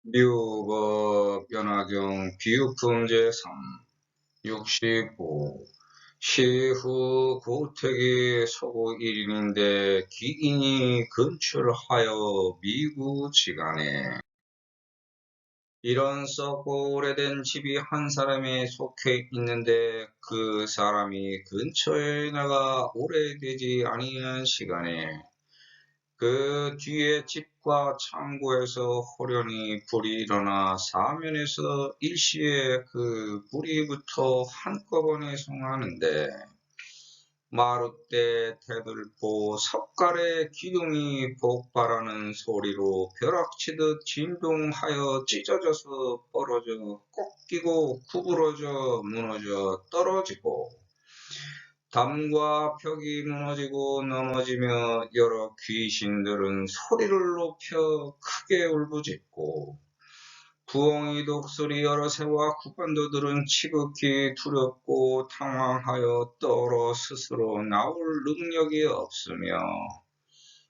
묘법 변화경 비유품 제3 65 시후 고택이 서구 1인인데 기인이 근출하여 미구지간에 이런 썩고 오래된 집이 한 사람에 속해 있는데 그 사람이 근처에 나가 오래되지 아니한 시간에 그 뒤에 집과 창고에서 호련히 불이 일어나 사면에서 일시에 그 불이 붙어 한꺼번에 성하는데 마룻대 대들보 석갈의 기둥이 폭발하는 소리로 벼락치듯 진동하여 찢어져서 벌어져 꺾이고 구부러져 무너져 떨어지고 담과 벽이 무너지고 넘어지며 여러 귀신들은 소리를 높여 크게 울부짖고 부엉이 독수리 여러 새와 구간도들은 지극히 두렵고 당황하여 떨어 스스로 나올 능력이 없으며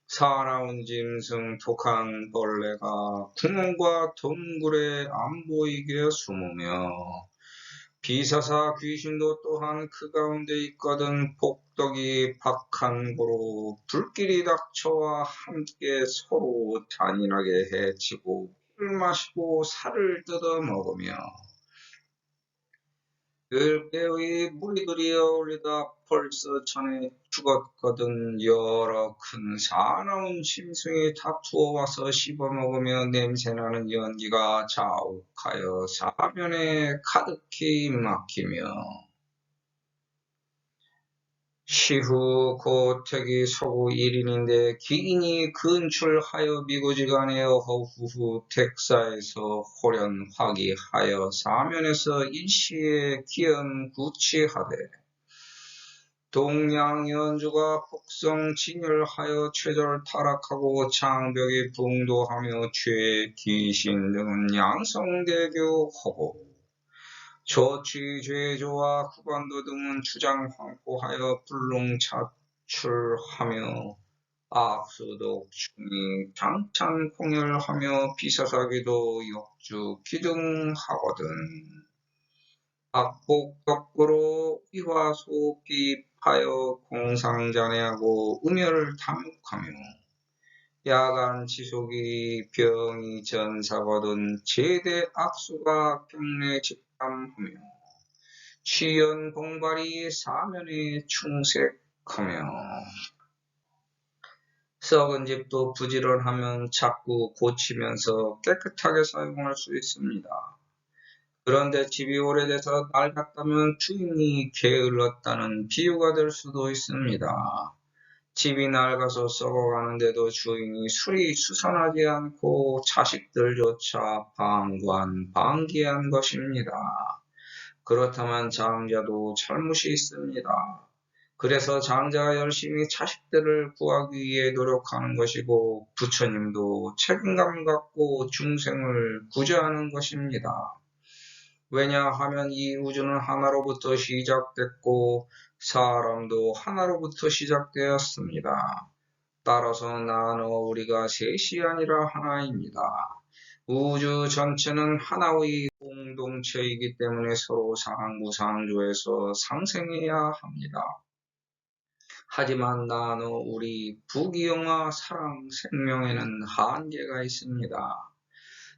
사나운 짐승 독한 벌레가 구멍과 동굴에 안 보이게 숨으며 비사사 귀신도 또한 그 가운데 있거든 복덕이 박한고로 불길이 닥쳐와 함께 서로 잔인하게 해치고 술 마시고 살을 뜯어 먹으며 들깨의 무리들이 어울리다 벌써 전에 죽었거든 여러 큰 사나운 짐승이 다투어 와서 씹어먹으며 냄새나는 연기가 자욱하여 사면에 가득히 막히며 시후 고택이 서구 1인인데 기인이 근출하여 미고지간에 허후후 택사에서 호련 화기하여 사면에서 일시에 기연구치하되 동양연주가 폭성 진열하여 최절 타락하고 장벽이 붕도하며 죄 귀신 등은 양성대교하고 저취죄조와 후반도 등은 주장황고하여 불능차출하며 악수독충이 장찬공열하며 비사사기도 역주 기등하거든. 악복덕으로 위화소비하여 공상잔해하고 음혈을 탐욕하며 야간 지속이 병이 전사거든 제대 악수가 경내 집담하며 취연 공발이 사면에 충색하며 썩은 집도 부지런하면 자꾸 고치면서 깨끗하게 사용할 수 있습니다. 그런데 집이 오래돼서 낡았다면 주인이 게을렀다는 비유가 될 수도 있습니다. 집이 낡아서 썩어가는데도 주인이 술이 수선하지 않고 자식들조차 방관방기한 것입니다. 그렇다면 장자도 잘못이 있습니다. 그래서 장자가 열심히 자식들을 구하기 위해 노력하는 것이고 부처님도 책임감 갖고 중생을 구제하는 것입니다. 왜냐하면 이 우주는 하나로부터 시작됐고 사람도 하나로부터 시작되었습니다. 따라서 나너 우리가 셋이 아니라 하나입니다. 우주 전체는 하나의 공동체이기 때문에 서로 상부상조해서 상생해야 합니다. 하지만 나너 우리 부귀영화 사랑 생명에는 한계가 있습니다.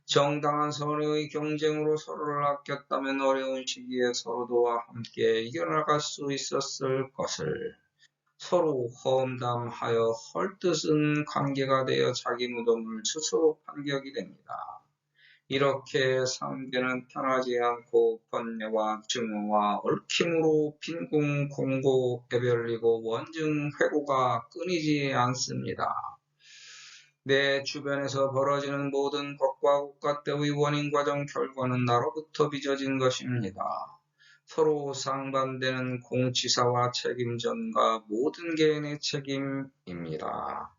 정당한 선의의 경쟁으로 서로를 아꼈다면 어려운 시기에 서로 도와 함께 이겨나갈 수 있었을 것을 서로 험담하여 헐뜯은 관계가 되어 자기 무덤을 스스로 반격이 됩니다. 이렇게 상대는 편하지 않고 번뇌와 증오와 얽힘으로 빈궁 공고 배별리고 원증 회고가 끊이지 않습니다. 내 주변에서 벌어지는 모든 것과 국가때의 원인 과정 결과는 나로부터 빚어진 것입니다. 서로 상반되는 공치사와 책임전과 모든 개인의 책임입니다.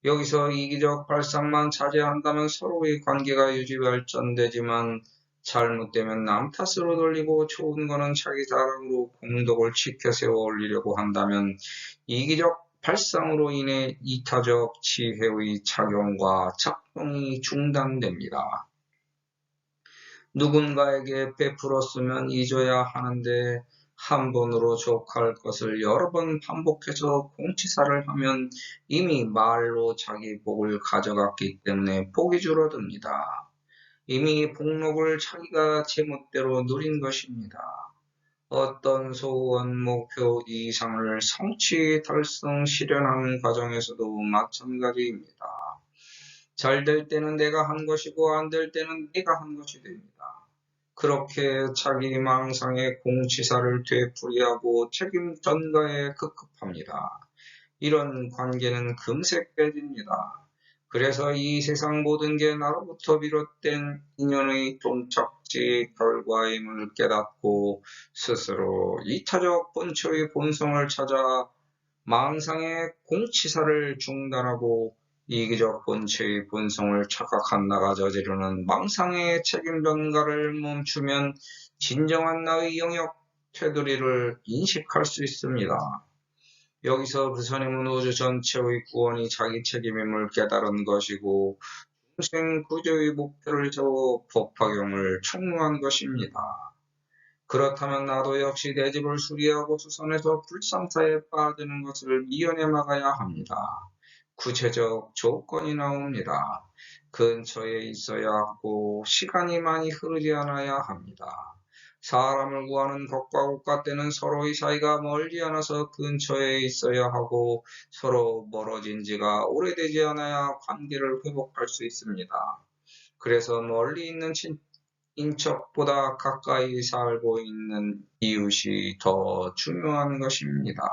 여기서 이기적 발상만 자제한다면 서로의 관계가 유지 발전되지만 잘못되면 남 탓으로 돌리고 좋은 거는 자기 자랑으로 공덕을 지켜 세워 올리려고 한다면 이기적 발상으로 인해 이타적 지혜의 작용과 작동이 중단됩니다. 누군가에게 베풀었으면 잊어야 하는데 한 번으로 족할 것을 여러 번 반복해서 공치사를 하면 이미 말로 자기 복을 가져갔기 때문에 복이 줄어듭니다. 이미 복록을 자기가 제멋대로 누린 것입니다. 어떤 소원, 목표 이상을 성취, 달성, 실현하는 과정에서도 마찬가지입니다. 잘 될 때는 내가 한 것이고 안 될 때는 네가 한 것이 됩니다. 그렇게 자기 망상의 공치사를 되풀이하고 책임 전가에 급급합니다. 이런 관계는 금세 깨집니다. 그래서 이 세상 모든 게 나로부터 비롯된 인연의 종착지 결과임을 깨닫고 스스로 이타적 본초의 본성을 찾아 망상의 공치사를 중단하고 이기적 본체의 본성을 착각한 나가 저지르는 망상의 책임 전가를 멈추면 진정한 나의 영역 테두리를 인식할 수 있습니다. 여기서 그 선임은 우주 전체의 구원이 자기 책임임을 깨달은 것이고 중생 구조의 목표를 적어 법화경을 총무한 것입니다. 그렇다면 나도 역시 내 집을 수리하고 수선해서 불상사에 빠지는 것을 미연에 막아야 합니다. 구체적 조건이 나옵니다. 근처에 있어야 하고 시간이 많이 흐르지 않아야 합니다. 사람을 구하는 것과 국가 때는 서로의 사이가 멀지 않아서 근처에 있어야 하고 서로 멀어진 지가 오래되지 않아야 관계를 회복할 수 있습니다. 그래서 멀리 있는 인척보다 가까이 살고 있는 이웃이 더 중요한 것입니다.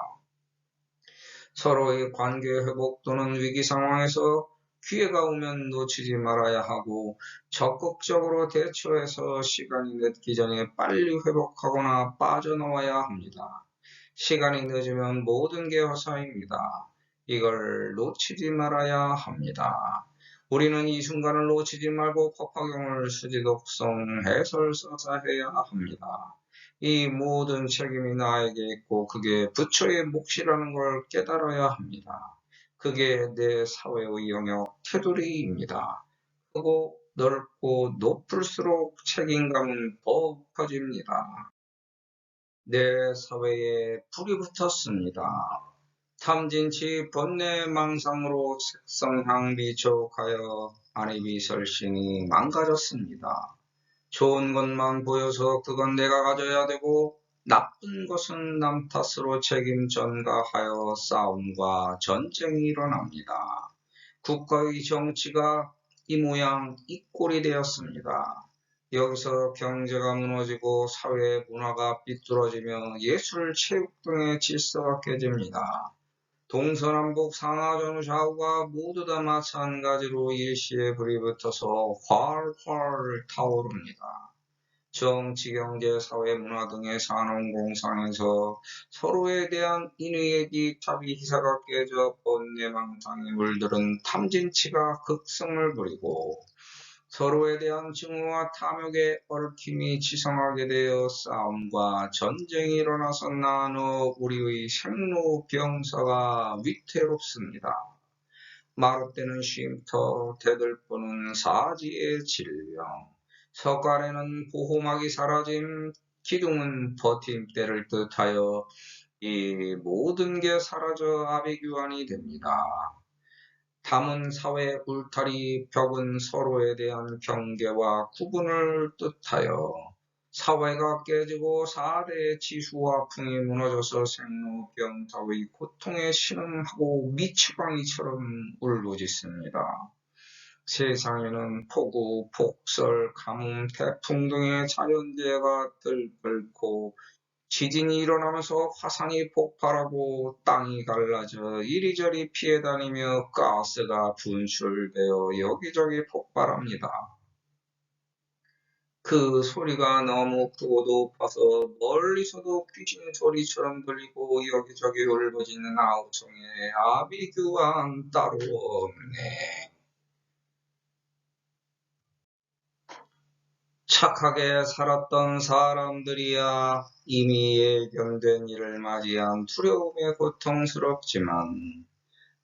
서로의 관계 회복 또는 위기 상황에서 기회가 오면 놓치지 말아야 하고 적극적으로 대처해서 시간이 늦기 전에 빨리 회복하거나 빠져나와야 합니다. 시간이 늦으면 모든 게 허사입니다. 이걸 놓치지 말아야 합니다. 우리는 이 순간을 놓치지 말고 법화경을 수지독성 해설서사 해야 합니다. 이 모든 책임이 나에게 있고 그게 부처의 몫이라는 걸 깨달아야 합니다. 그게 내 사회의 영역 테두리입니다. 크고 넓고 높을수록 책임감은 더 커집니다. 내 사회에 불이 붙었습니다. 탐진치 번뇌망상으로 색성향비 족하여 안입이 설신이 망가졌습니다. 좋은 것만 보여서 그건 내가 가져야 되고 나쁜 것은 남 탓으로 책임 전가하여 싸움과 전쟁이 일어납니다. 국가의 정치가 이 모양 이 꼴이 되었습니다. 여기서 경제가 무너지고 사회 문화가 삐뚤어지며 예술, 체육 등의 질서가 깨집니다. 동서남북 상하전후 좌우가 모두 다 마찬가지로 일시에 불이 붙어서 활활 타오릅니다. 정치, 경제, 사회, 문화 등의 산업공상에서 서로에 대한 인의의 탑이 희사가 깨져 번뇌망상에 물들은 탐진치가 극성을 부리고 서로에 대한 증오와 탐욕에 얽힘이 지성하게 되어 싸움과 전쟁이 일어나서 나누어 우리의 생로병사가 위태롭습니다. 마룻대는 쉼터, 대들보는 사지의 질병, 석간에는 보호막이 사라짐, 기둥은 버팀대를 뜻하여 이 모든 게 사라져 아비규환이 됩니다. 담은 사회 울타리, 벽은 서로에 대한 경계와 구분을 뜻하여 사회가 깨지고 4대의 지수와 풍이 무너져서 생로병사의 고통에 신음하고 미치광이처럼 울부짖습니다. 세상에는 폭우, 폭설, 가뭄, 태풍 등의 자연재해가 들끓고 지진이 일어나면서 화산이 폭발하고 땅이 갈라져 이리저리 피해 다니며 가스가 분출되어 여기저기 폭발합니다. 그 소리가 너무 크고 높아서 멀리서도 귀신 소리처럼 들리고 여기저기 울부짖는 아우성에 아비규환 따로 없네. 착하게 살았던 사람들이야 이미 예견된 일을 맞이한 두려움에 고통스럽지만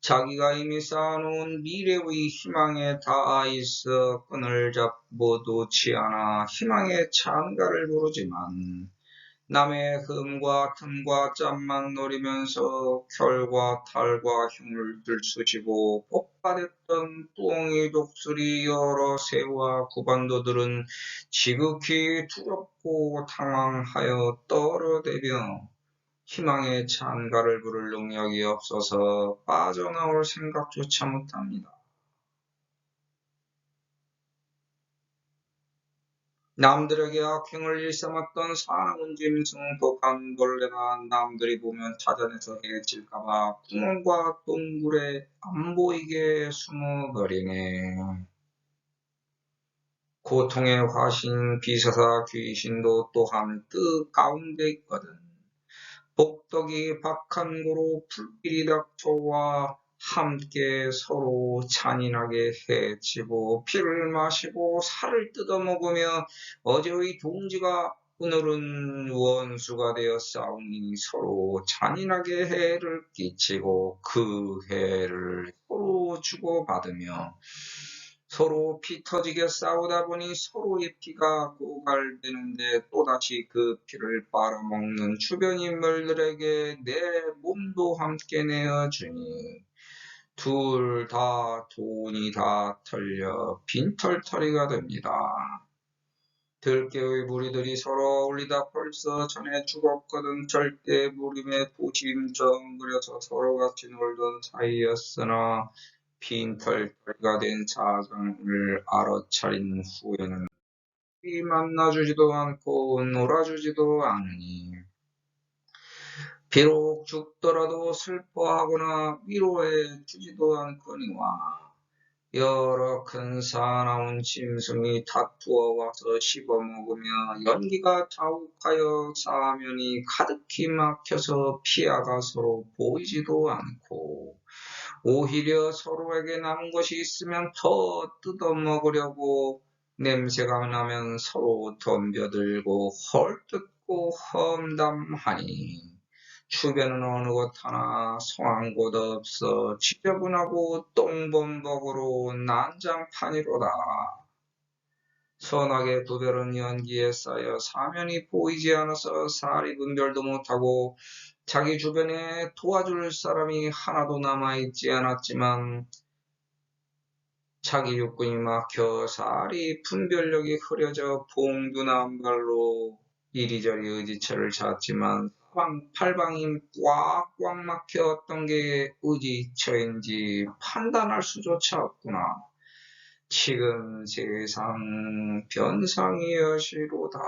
자기가 이미 쌓아놓은 미래의 희망에 닿아 있어 끈을 잡고 놓지 않아 희망의 찬가를 부르지만 남의 흠과 틈과 짬만 노리면서 결과 탈과 흉을 들쑤시고 폭발했던 뚱이 독수리 여러 새와 구반도들은 지극히 두렵고 당황하여 떨어대며 희망의 찬가를 부를 능력이 없어서 빠져나올 생각조차 못합니다. 남들에게 악행을 일삼았던 사나운 짐승 독한 벌레가 남들이 보면 찾아내서 해칠까봐 구멍과 동굴에 안 보이게 숨어버리네. 고통의 화신 비사사 귀신도 또한 뜻 가운데 있거든. 복덕이 박한 고로 불길이 닥쳐와 함께 서로 잔인하게 해치고 피를 마시고 살을 뜯어먹으며 어제의 동지가 오늘은 원수가 되어 싸우니 서로 잔인하게 해를 끼치고 그 해를 서로 주고받으며 서로 피 터지게 싸우다 보니 서로의 피가 고갈되는데 또다시 그 피를 빨아먹는 주변 인물들에게 내 몸도 함께 내어주니 둘 다 돈이 다 털려 빈털터리가 됩니다. 들깨의 무리들이 서로 어울리다 벌써 전에 죽었거든. 절대 무림에 도심정그려서 서로 같이 놀던 사이였으나 빈털터리가 된 사정을 알아차린 후에는 만나주지도 않고 놀아주지도 않으니 비록 죽더라도 슬퍼하거나 위로해주지도 않거니와 여러 큰 사나운 짐승이 다투어 와서 씹어먹으며 연기가 자욱하여 사면이 가득히 막혀서 피아가 서로 보이지도 않고 오히려 서로에게 남은 것이 있으면 더 뜯어먹으려고 냄새가 나면 서로 덤벼들고 헐뜯고 험담하니 주변은 어느 곳 하나 성한 곳 없어 지저분하고 똥범벅으로 난장판이로다. 선악의 구별은 연기에 쌓여 사면이 보이지 않아서 사리 분별도 못하고 자기 주변에 도와줄 사람이 하나도 남아있지 않았지만 자기 육군이 막혀 사리 분별력이 흐려져 봉두나발로 이리저리 의지처를 찾지만 팔방이 꽉꽉 막혀 어떤 게 의지처인지 판단할 수조차 없구나. 지금 세상 변상이여시로다.